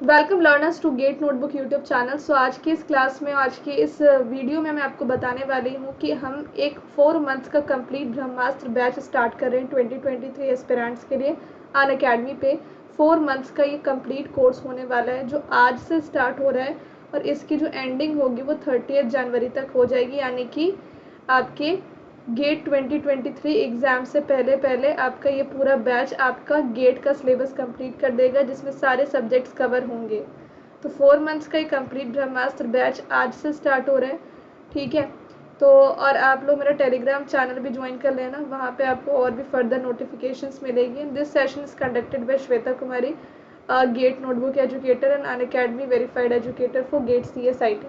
Welcome learners to get notebook YouTube channel. So आज की इस क्लास में, आज की इस वीडियो में मैं आपको बताने वाली हूँ कि हम एक 4 मंथ्स का कंप्लीट ब्रह्मास्त्र बैच स्टार्ट कर रहे हैं 2023 एस्पिरेंट्स के लिए अन अकेडमी पे। 4 मंथ्स का ये कंप्लीट कोर्स होने वाला है जो आज से स्टार्ट हो रहा है और इसकी जो एंडिंग होगी वो 30 जनवरी तक हो जाएगी, यानी कि आपके गेट 2023 एग्ज़ाम से पहले पहले आपका ये पूरा बैच आपका गेट का सिलेबस कंप्लीट कर देगा, जिसमें सारे सब्जेक्ट्स कवर होंगे। तो 4 मंथ्स का ये कंप्लीट ब्रह्मास्त्र बैच आज से स्टार्ट हो रहा है, ठीक है। तो और आप लोग मेरा टेलीग्राम चैनल भी ज्वाइन कर लेना, वहाँ पे आपको और भी फर्दर नोटिफिकेशंस मिलेगी। This session is conducted by Shweta Kumari, GATE notebook educator and Unacademy verified educator for GATE CSIT।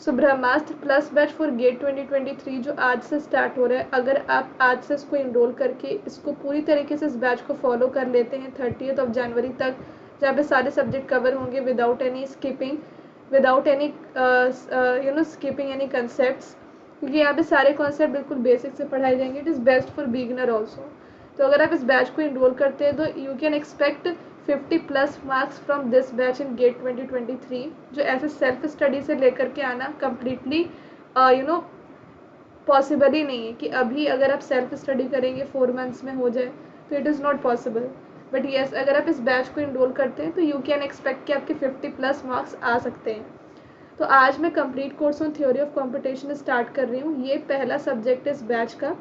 So Brahmastra plus batch for GATE 2023 जो आज से स्टार्ट हो रहा है, अगर आप आज से इसको इनरोल करके इसको पूरी तरीके से इस बैच को फॉलो कर लेते हैं 30 जनवरी तक, जहाँ पे सारे सब्जेक्ट कवर होंगे without any skipping, without any skipping any concept, क्योंकि यहाँ पे सारे कॉन्सेप्ट बिल्कुल बेसिक से पढ़ाए जाएंगे। It is best for beginner also. तो अगर आप इस बैच को इनरोल करते हैं तो you can expect 50+ marks from this batch in GATE 2023, जो ऐसे सेल्फ स्टडी से लेकर के आना कम्प्लीटली पॉसिबल ही नहीं है कि अभी अगर आप सेल्फ स्टडी करेंगे 4 मंथ्स में हो जाए, तो it is not possible. But yes, अगर आप इस बैच को इनरोल करते हैं तो यू कैन एक्सपेक्ट कि आपके 50+ मार्क्स आ सकते हैं। तो आज मैं complete course on theory of competition start कर रही हूँ। ये पहला सब्जेक्ट है इस बैच का,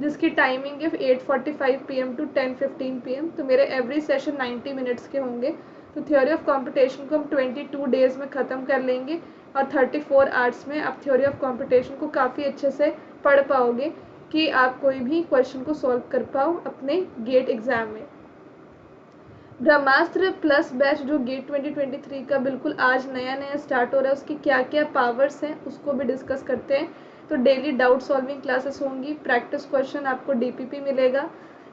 जिसकी टाइमिंग है 8:45 PM टू 10:15 PM। तो मेरे एवरी सेशन 90 मिनट्स के होंगे। तो थ्योरी ऑफ कंपटीशन को हम 22 डेज़ में ख़त्म कर लेंगे और 34 आवर्स में आप थ्योरी ऑफ कंपटीशन को काफ़ी अच्छे से पढ़ पाओगे कि आप कोई भी क्वेश्चन को सॉल्व कर पाओ अपने गेट एग्ज़ाम में। ब्रह्मास्त्र प्लस बैच जो गेट 2023 का बिल्कुल आज नया नया स्टार्ट हो रहा है, उसकी क्या क्या पावर्स हैं उसको भी डिस्कस करते हैं। तो डेली डाउट सॉल्विंग क्लासेस होंगी, प्रैक्टिस क्वेश्चन आपको DPP मिलेगा,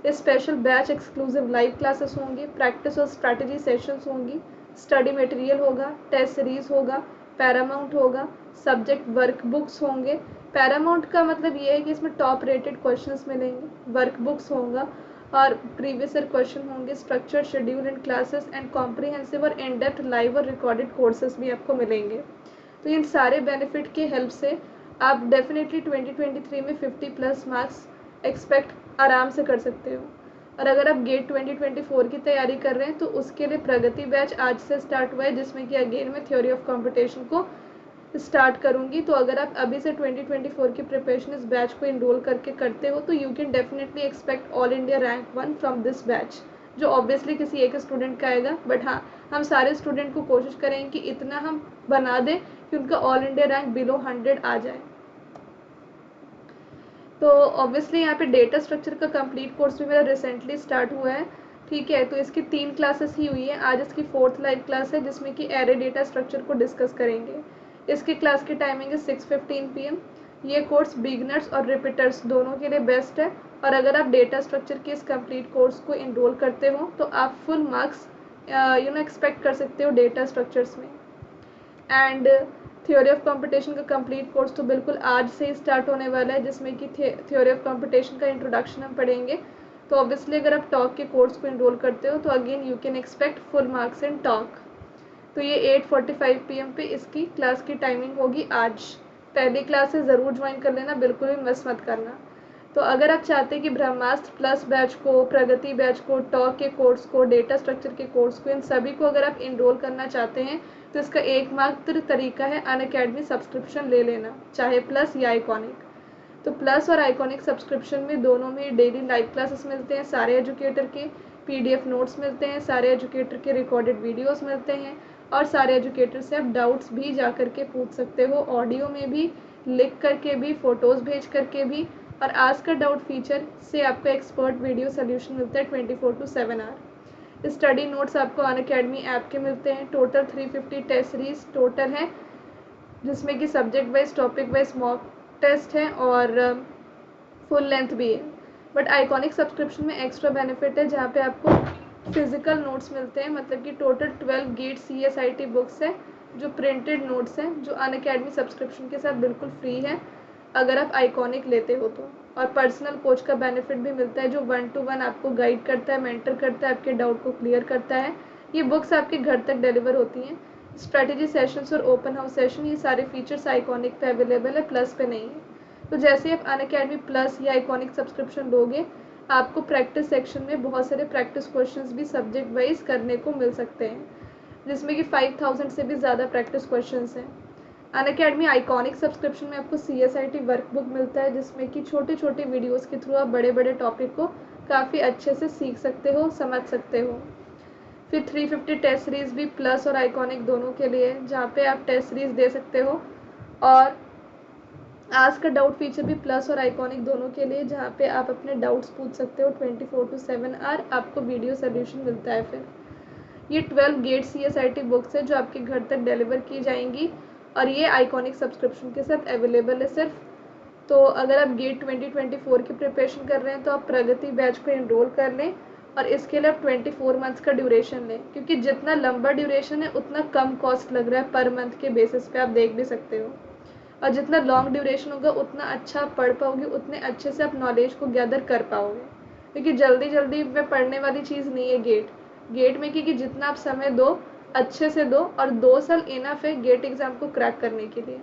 special batch exclusive live classes होंगी, प्रैक्टिस और स्ट्रैटेजी सेशंस होंगी, स्टडी मटेरियल होगा, टेस्ट सीरीज होगा, पैरामाउंट होगा, सब्जेक्ट वर्क बुक्स होंगे। पैरामाउंट का मतलब ये है कि इसमें टॉप रेटेड क्वेश्चंस मिलेंगे, वर्क बुक्स होगा और प्रीवियस ईयर क्वेश्चन होंगे, structure schedule in classes and comprehensive और इन डेप्थ लाइव और रिकॉर्डेड कोर्सेज भी आपको मिलेंगे। तो इन सारे बेनिफिट के हेल्प से आप डेफिनेटली 2023 में 50+ मार्क्स एक्सपेक्ट आराम से कर सकते हो। और अगर आप गेट 2024 की तैयारी कर रहे हैं तो उसके लिए प्रगति बैच आज से स्टार्ट हुआ है, जिसमें कि अगेन मैं थ्योरी ऑफ कंपटीशन को स्टार्ट करूँगी। तो अगर आप अभी से 2024 की प्रिपरेशन इस बैच को इनरोल करके करते हो तो you can definitely expect all India rank 1 from this batch, जो ऑब्वियसली किसी एक स्टूडेंट का आएगा। बट हाँ, हम सारे स्टूडेंट को कोशिश करेंगे कि इतना हम बना दें कि उनका ऑल इंडिया रैंक बिलो 100 आ जाए। तो ऑब्वियसली यहाँ पे डेटा स्ट्रक्चर का कंप्लीट कोर्स भी मेरा रिसेंटली स्टार्ट हुआ है, ठीक है। तो इसकी 3 क्लासेस ही हुई है, आज इसकी 4th लाइव क्लास है जिसमें कि एरे डेटा स्ट्रक्चर को डिस्कस करेंगे। इसकी क्लास की टाइमिंग है 6:15 PM। ये कोर्स बिगनर्स और रिपीटर्स दोनों के लिए बेस्ट है, और अगर आप डेटा स्ट्रक्चर के इस कंप्लीट कोर्स को इनरोल करते हो तो आप फुल मार्क्स एक्सपेक्ट कर सकते हो डेटा स्ट्रक्चर्स में। एंड थ्योरी ऑफ कंपटीशन का कंप्लीट कोर्स तो बिल्कुल आज से ही स्टार्ट होने वाला है, जिसमें कि थ्योरी ऑफ कंपटीशन का इंट्रोडक्शन हम पढ़ेंगे। तो ऑब्वियसली अगर आप टॉक के कोर्स को इनरोल करते हो तो again you can expect full marks in talk. तो ये 8:45 PM पे इसकी क्लास की टाइमिंग होगी आज। पहली क्लास से ज़रूर ज्वाइन कर लेना, बिल्कुल भी मिस मत करना। तो अगर आप चाहते हैं कि ब्रह्मास्त्र प्लस बैच को, प्रगति बैच को, टॉक के कोर्स को, डेटा स्ट्रक्चर के कोर्स को, इन सभी को अगर आप इनरोल करना चाहते हैं तो इसका एकमात्र तरीका है अन अकेडमी सब्सक्रिप्शन ले लेना, चाहे प्लस या आइकॉनिक। तो प्लस और आइकॉनिक सब्सक्रिप्शन में दोनों में डेली लाइव क्लासेस मिलते हैं, सारे एजुकेटर के PDF नोट्स मिलते हैं, सारे एजुकेटर के रिकॉर्डेड वीडियोस मिलते हैं, और सारे एजुकेटर से आप डाउट्स भी जा कर के पूछ सकते हो, ऑडियो में भी, लिख करके भी, फ़ोटोज़ भेज करके भी। और आस्क अ डाउट फीचर से आपको एक्सपर्ट वीडियो सोल्यूशन मिलता है 24/7 आवर। स्टडी नोट्स आपको अन अकेडमी ऐप के मिलते हैं। टोटल 350 टेस्ट सीरीज टोटल है, जिसमें कि subject wise, topic wise mock test है और फुल लेंथ भी है। बट आइकॉनिक सब्सक्रिप्शन में एक्स्ट्रा बेनिफिट है, जहाँ पे आपको फिजिकल नोट्स मिलते हैं, मतलब कि टोटल 12 गेट CSIT बुक्स है जो प्रिंटेड नोट्स हैं, जो अन अकेडमी सब्सक्रिप्शन के साथ बिल्कुल फ्री है अगर आप आइकॉनिक लेते हो तो। और पर्सनल कोच का बेनिफिट भी मिलता है, जो 1-to-1 आपको गाइड करता है, मेंटर करता है, आपके डाउट को क्लियर करता है। ये बुक्स आपके घर तक डिलीवर होती हैं। स्ट्रैटेजी सेशंस और ओपन हाउस सेशन, ये सारे फीचर्स आइकॉनिक पे अवेलेबल है, प्लस पे नहीं है। तो जैसे आप अनअकैडमी प्लस या आइकॉनिक सब्सक्रिप्शन लोगे, आपको प्रैक्टिस सेक्शन में बहुत सारे प्रैक्टिस क्वेश्चंस भी सब्जेक्ट वाइज करने को मिल सकते हैं, जिसमें कि 5000 से भी ज़्यादा प्रैक्टिस क्वेश्चंस हैं। अनअकैडमी आइकॉनिक सब्सक्रिप्शन में आपको CSIT वर्कबुक मिलता है, जिसमें कि छोटे छोटे वीडियोस के थ्रू आप बड़े बड़े टॉपिक को काफ़ी अच्छे से सीख सकते हो, समझ सकते हो। फिर 350 टेस्ट सीरीज़ भी प्लस और आइकॉनिक दोनों के लिए, जहाँ पे आप टेस्ट सीरीज़ दे सकते हो, और आज का डाउट फीचर भी प्लस और आइकॉनिक दोनों के लिए, जहाँ पे आप अपने डाउट्स पूछ सकते हो 24/7 आवर, आपको वीडियो सोल्यूशन मिलता है। फिर ये 12 गेट CSIT बुक्स है जो आपके घर तक डिलीवर की जाएंगी, और ये आइकॉनिक सब्सक्रिप्शन के साथ अवेलेबल है सिर्फ। तो अगर आप गेट 2024 की प्रिपरेशन कर रहे हैं तो आप प्रगति बैच को इनरोल कर लें, और इसके लिए आप 24 मंथ्स का ड्यूरेशन लें, क्योंकि जितना लंबा ड्यूरेशन है उतना कम कॉस्ट लग रहा है पर मंथ के बेसिस पे, आप देख भी सकते हो। और जितना लॉन्ग ड्यूरेशन होगा उतना अच्छा आप पढ़ पाओगे, उतने अच्छे से आप नॉलेज को गैदर कर पाओगे, क्योंकि जल्दी जल्दी में पढ़ने वाली चीज़ नहीं है गेट में, क्योंकि जितना आप समय दो अच्छे से दो, और 2 साल इनफ है गेट एग्ज़ाम को क्रैक करने के लिए।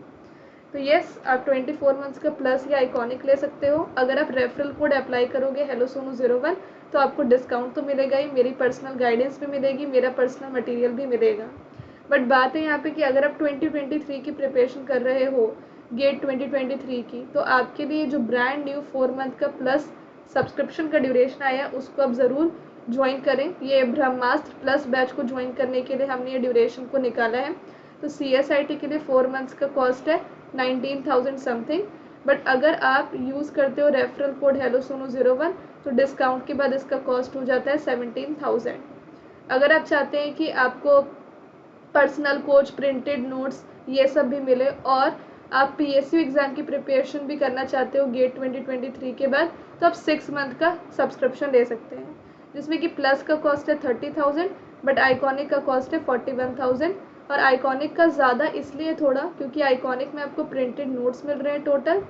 तो यस, आप 24 मंथ्स का प्लस या आइकॉनिक ले सकते हो। अगर आप रेफरल कोड अप्लाई करोगे HelloSonu01, तो आपको डिस्काउंट तो मिलेगा ही, मेरी पर्सनल गाइडेंस भी मिलेगी, मेरा पर्सनल मटेरियल भी मिलेगा। बट बात है यहाँ पे कि अगर आप 2023 की प्रिपरेशन कर रहे हो, गेट 2023 की, तो आपके लिए जो ब्रांड न्यू 4 मंथ का प्लस सब्सक्रिप्शन का ड्यूरेशन आया, उसको आप ज़रूर ज्वाइन करें। ये ब्रह्मास्त्र प्लस बैच को ज्वाइन करने के लिए हमने ये ड्यूरेशन को निकाला है। तो CSIT के लिए 4 मंथ्स का कॉस्ट है 19,000 समथिंग, बट अगर आप यूज़ करते हो रेफरल कोड HelloSonu01, तो डिस्काउंट के बाद इसका कॉस्ट हो जाता है 17,000। अगर आप चाहते हैं कि आपको पर्सनल कोच, प्रिंटेड नोट्स, ये सब भी मिले, और आप PSU एग्ज़ाम की प्रिपरेशन भी करना चाहते हो गेट 2023 के बाद, तो आप 6 मंथ का सब्सक्रिप्शन ले सकते हैं, जिसमें कि प्लस का कॉस्ट है 30,000, बट आइकॉनिक का कॉस्ट है 41,000। और आइकॉनिक का ज़्यादा इसलिए थोड़ा, क्योंकि आइकॉनिक में आपको प्रिंटेड नोट्स मिल रहे हैं, टोटल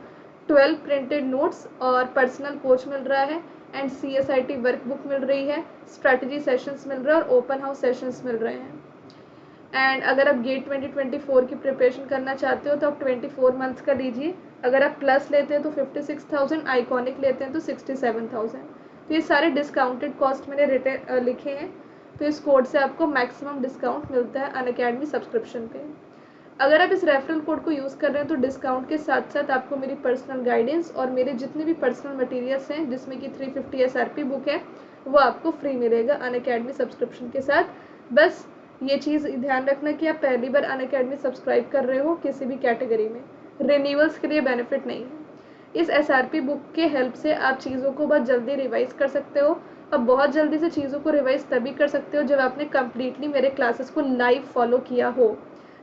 12 प्रिंटेड नोट्स, और पर्सनल कोच मिल रहा है, एंड CSIT वर्कबुक मिल रही है, स्ट्रैटेजी सेशंस मिल रहे हैं, और ओपन हाउस सेशंस मिल रहे हैं। एंड अगर आप गेट 2024 की प्रिपरेशन करना चाहते हो तो आप 24 मंथ्स का लीजिए। अगर आप प्लस लेते हैं तो 56,000, आइकॉनिक लेते हैं तो 67,000। तो ये सारे डिस्काउंटेड कॉस्ट मैंने लिखे हैं। तो इस कोड से आपको मैक्सिमम डिस्काउंट मिलता है अनअकैडमी सब्सक्रिप्शन पे। अगर आप इस रेफरल कोड को यूज़ कर रहे हैं तो डिस्काउंट के साथ साथ आपको मेरी पर्सनल गाइडेंस और मेरे जितने भी पर्सनल मटेरियल्स हैं, जिसमें कि 350 SRP बुक है, वो आपको फ्री मिलेगा अनअकैडमी सब्सक्रिप्शन के साथ। बस ये चीज़ ध्यान रखना कि आप पहली बार अनअकैडमी सब्सक्राइब कर रहे हो किसी भी कैटेगरी में, रिन्यूअल्स के लिए बेनिफिट नहीं है। इस SRP बुक के हेल्प से आप चीज़ों को बहुत जल्दी रिवाइज़ कर सकते हो। अब बहुत जल्दी से चीज़ों को रिवाइज़ तभी कर सकते हो जब आपने कम्प्लीटली मेरे क्लासेस को लाइव फॉलो किया हो,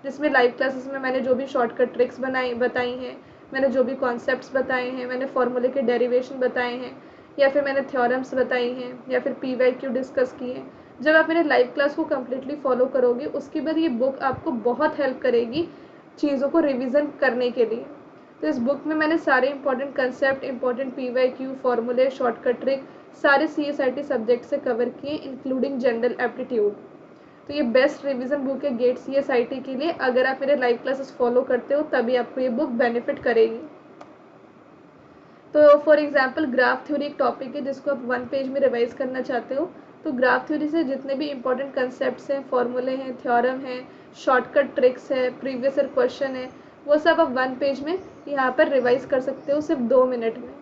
जिसमें लाइव क्लासेस में मैंने जो भी शॉर्टकट ट्रिक्स बताई हैं, मैंने जो भी कॉन्सेप्ट्स बताए हैं, मैंने फॉर्मूले के डेरिवेशन बताए हैं, या फिर मैंने थ्योरम्स बताई हैं, या फिर PYQ डिस्कस किए हैं। जब आप मेरे लाइव क्लास को कम्प्लीटली फॉलो करोगे, उसके बाद ये बुक आपको बहुत हेल्प करेगी चीज़ों को रिविज़न करने के लिए। तो इस बुक में मैंने सारे इंपॉर्टेंट कंसेप्ट, इंपॉर्टेंट PYQ, फॉर्मूले, शॉर्टकट ट्रिक सारे CSIT सब्जेक्ट से कवर किए, इंक्लूडिंग जनरल एप्टीट्यूड। तो ये बेस्ट रिवीजन बुक है गेट CSIT के लिए। अगर आप मेरे लाइव क्लासेस फॉलो करते हो तभी आपको ये बुक बेनिफिट करेगी। तो फॉर एग्जांपल ग्राफ थ्योरी एक टॉपिक है जिसको आप 1 पेज में रिवाइज करना चाहते हो, तो ग्राफ थ्योरी से जितने भी इंपॉर्टेंट कंसेप्ट्स हैं, फॉर्मूले हैं, थ्योरम है, शॉर्टकट ट्रिक्स है, प्रीवियस ईयर क्वेश्चन है, वो सब आप 1 पेज में यहाँ पर रिवाइज कर सकते हो सिर्फ 2 मिनट में।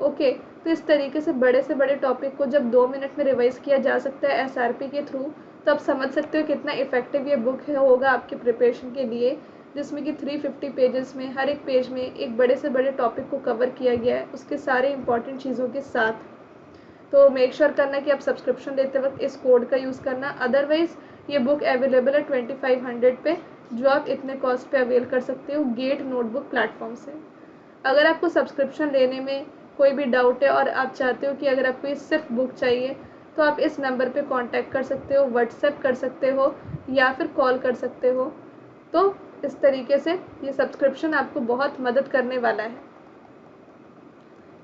ओके, तो इस तरीके से बड़े टॉपिक को जब 2 मिनट में रिवाइज किया जा सकता है SRP के थ्रू, तो आप समझ सकते हो कितना इफेक्टिव ये बुक होगा आपके प्रिपरेशन के लिए, जिसमें कि 350 पेजेस में हर एक पेज में एक बड़े से बड़े टॉपिक को कवर किया गया है, उसके सारे इंपॉर्टेंट चीज़ों के साथ। तो मेक श्योर करना कि आप सब्सक्रिप्शन लेते वक्त इस कोड का यूज़ करना। अदरवाइज़ ये बुक अवेलेबल है 2500 पे, जो आप इतने कॉस्ट पे अवेल कर सकते हो गेट नोटबुक प्लेटफॉर्म से। अगर आपको सब्सक्रिप्शन लेने में कोई भी डाउट है और आप चाहते हो कि अगर आपको ये सिर्फ बुक चाहिए, तो आप इस नंबर पे कांटेक्ट कर सकते हो, व्हाट्सएप कर सकते हो, या फिर कॉल कर सकते हो। तो इस तरीके से ये सब्सक्रिप्शन आपको बहुत मदद करने वाला है।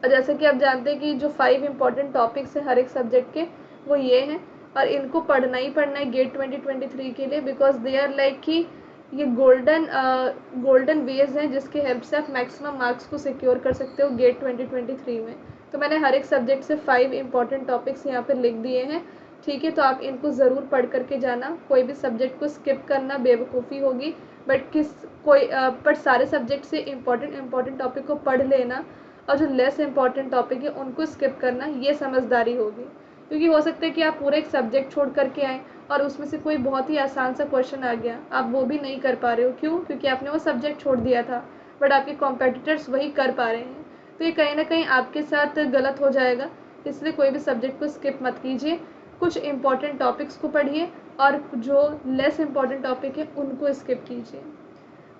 और जैसे कि आप जानते हैं कि जो 5 इम्पॉर्टेंट टॉपिक्स हैं हर एक सब्जेक्ट के, वो ये हैं। और इनको पढ़ना ही पढ़ना है गेट 2023 के लिए, बिकॉज दे आर लाइक कि ये गोल्डन वेज हैं जिसके हेल्प से आप मैक्सिमम मार्क्स को सिक्योर कर सकते हो गेट 2023 में। तो मैंने हर एक सब्जेक्ट से 5 इंपॉर्टेंट टॉपिक्स यहाँ पर लिख दिए हैं, ठीक है। तो आप इनको ज़रूर पढ़ करके जाना, कोई भी सब्जेक्ट को स्किप करना बेवकूफ़ी होगी, बट सारे सब्जेक्ट से इम्पॉर्टेंट टॉपिक को पढ़ लेना, और जो लेस इम्पॉर्टेंट टॉपिक है उनको स्किप करना, ये समझदारी होगी। क्योंकि हो सकता है कि आप पूरा एक सब्जेक्ट छोड़ करके आएँ और उसमें से कोई बहुत ही आसान सा क्वेश्चन आ गया, आप वो भी नहीं कर पा रहे हो। क्यों? क्योंकि आपने वो सब्जेक्ट छोड़ दिया था, बट आपके कॉम्पिटिटर्स वही कर पा रहे हैं। तो ये कहीं ना कहीं आपके साथ गलत हो जाएगा, इसलिए कोई भी सब्जेक्ट को स्किप मत कीजिए, कुछ इम्पॉर्टेंट टॉपिक्स को पढ़िए और जो लेस इम्पॉर्टेंट टॉपिक है उनको स्किप कीजिए।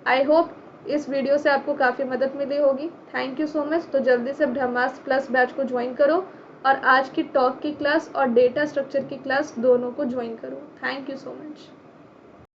आई होप इस वीडियो से आपको काफ़ी मदद मिली होगी। Thank you so much. तो जल्दी से ब्रह्मास्त्र प्लस बैच को ज्वाइन करो और आज की टॉक की क्लास और डेटा स्ट्रक्चर की क्लास दोनों को ज्वाइन करो। Thank you so much.